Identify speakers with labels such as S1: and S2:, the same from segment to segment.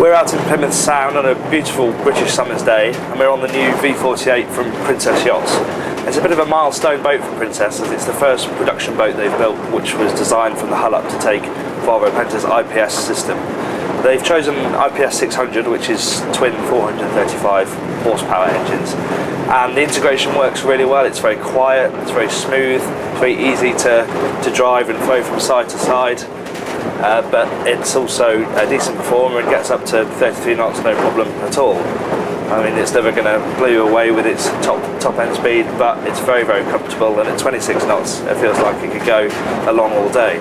S1: We're out in Plymouth Sound on a beautiful British summer's day, and we're on the new V48 from Princess Yachts. It's a bit of a milestone boat for Princess, as it's the first production boat they've built which was designed from the hull up to take Volvo Penta's IPS system. They've chosen IPS 600, which is twin 435 horsepower engines, and the integration works really well. It's very quiet, it's very smooth, it's very easy to drive and flow from side to side. But it's also a decent performer and gets up to 33 knots no problem at all. I mean, it's never going to blow you away with its top end speed, but it's very, very comfortable, and at 26 knots it feels like it could go along all day.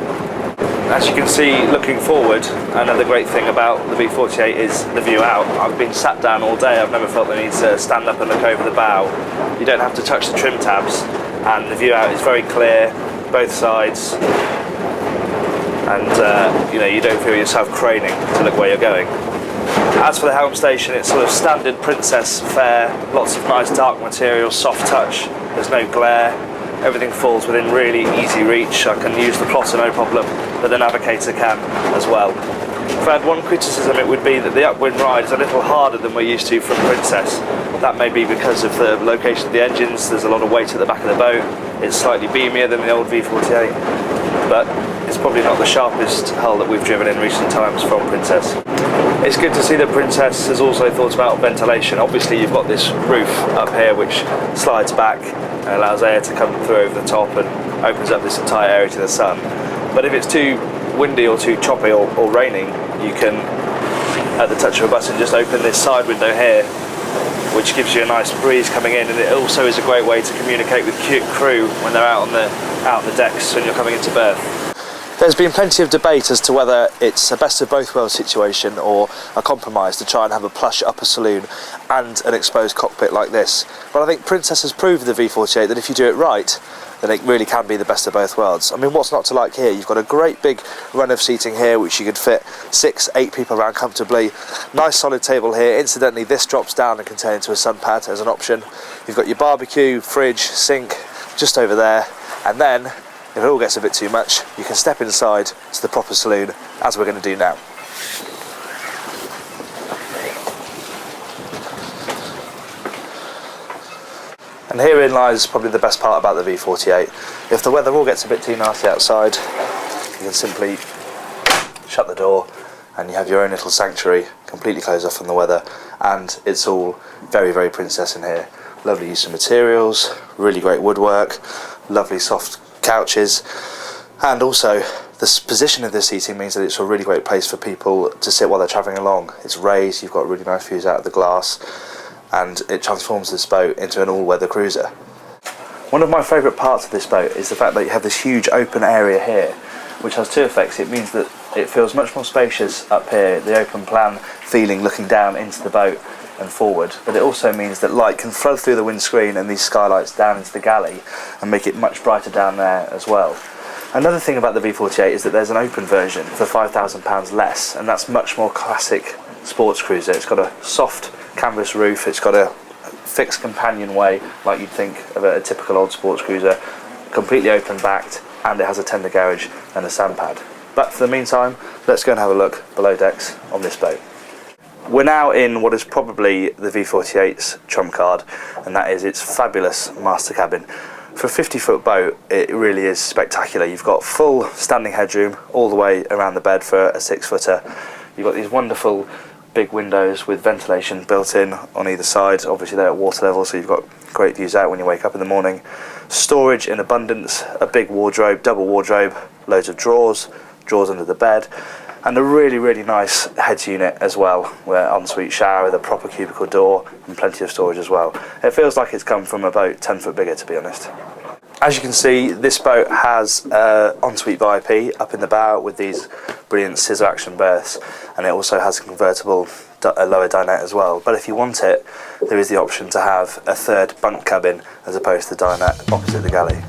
S1: As you can see, looking forward, another great thing about the V48 is the view out. I've been sat down all day, I've never felt the need to stand up and look over the bow. You don't have to touch the trim tabs, and the view out is very clear, both sides. And you don't feel yourself craning to look where you're going. As for the helm station, it's sort of standard Princess fare, lots of nice dark material, soft touch, there's no glare, everything falls within really easy reach. I can use the plotter no problem, but the navigator can as well. If I had one criticism, it would be that the upwind ride is a little harder than we're used to from Princess. That may be because of the location of the engines. There's a lot of weight at the back of the boat, it's slightly beamier than the old V48, but it's probably not the sharpest hull that we've driven in recent times from Princess. It's good to see that Princess has also thought about ventilation. Obviously you've got this roof up here which slides back and allows air to come through over the top and opens up this entire area to the sun. But if it's too windy or too choppy or raining, you can, at the touch of a button, just open this side window here, which gives you a nice breeze coming in, and it also is a great way to communicate with crew when they're out on the decks when you're coming into berth. There's been plenty of debate as to whether it's a best of both worlds situation or a compromise to try and have a plush upper saloon and an exposed cockpit like this. But I think Princess has proved with the V48 that if you do it right, then it really can be the best of both worlds. I mean, what's not to like here? You've got a great big run of seating here which you could fit 6-8 people around comfortably. Nice solid table here. Incidentally, this drops down and can turn into a sun pad as an option. You've got your barbecue, fridge, sink just over there, and then if it all gets a bit too much, you can step inside to the proper saloon, as we're going to do now. And herein lies probably the best part about the V48. If the weather all gets a bit too nasty outside, you can simply shut the door and you have your own little sanctuary, completely closed off from the weather, and it's all very, very Princess in here. Lovely use of materials, really great woodwork, lovely soft couches, and also the position of the seating means that it's a really great place for people to sit while they're travelling along. It's raised, you've got really nice views out of the glass, and it transforms this boat into an all-weather cruiser. One of my favourite parts of this boat is the fact that you have this huge open area here, which has two effects. It means that it feels much more spacious up here, the open plan feeling looking down into the boat and forward, but it also means that light can flow through the windscreen and these skylights down into the galley and make it much brighter down there as well. Another thing about the V48 is that there's an open version for £5,000 less, and that's much more classic sports cruiser. It's got a soft canvas roof, it's got a fixed companionway like you'd think of a typical old sports cruiser, completely open backed, and it has a tender garage and a sand pad. But for the meantime, let's go and have a look below decks on this boat. We're now in what is probably the V48's trump card, and that is its fabulous master cabin. For a 50-foot boat, it really is spectacular. You've got full standing headroom all the way around the bed for a 6-footer. You've got these wonderful big windows with ventilation built in on either side. Obviously they're at water level, so you've got great views out when you wake up in the morning. Storage in abundance, a big wardrobe, double wardrobe, loads of drawers under the bed, and a really, really nice heads unit as well, where ensuite shower with a proper cubicle door and plenty of storage as well. It feels like it's come from about 10 foot bigger, to be honest. As you can see, this boat has ensuite VIP up in the bow with these brilliant scissor action berths, and it also has a convertible lower dinette as well. But if you want it, there is the option to have a third bunk cabin as opposed to the dinette opposite the galley.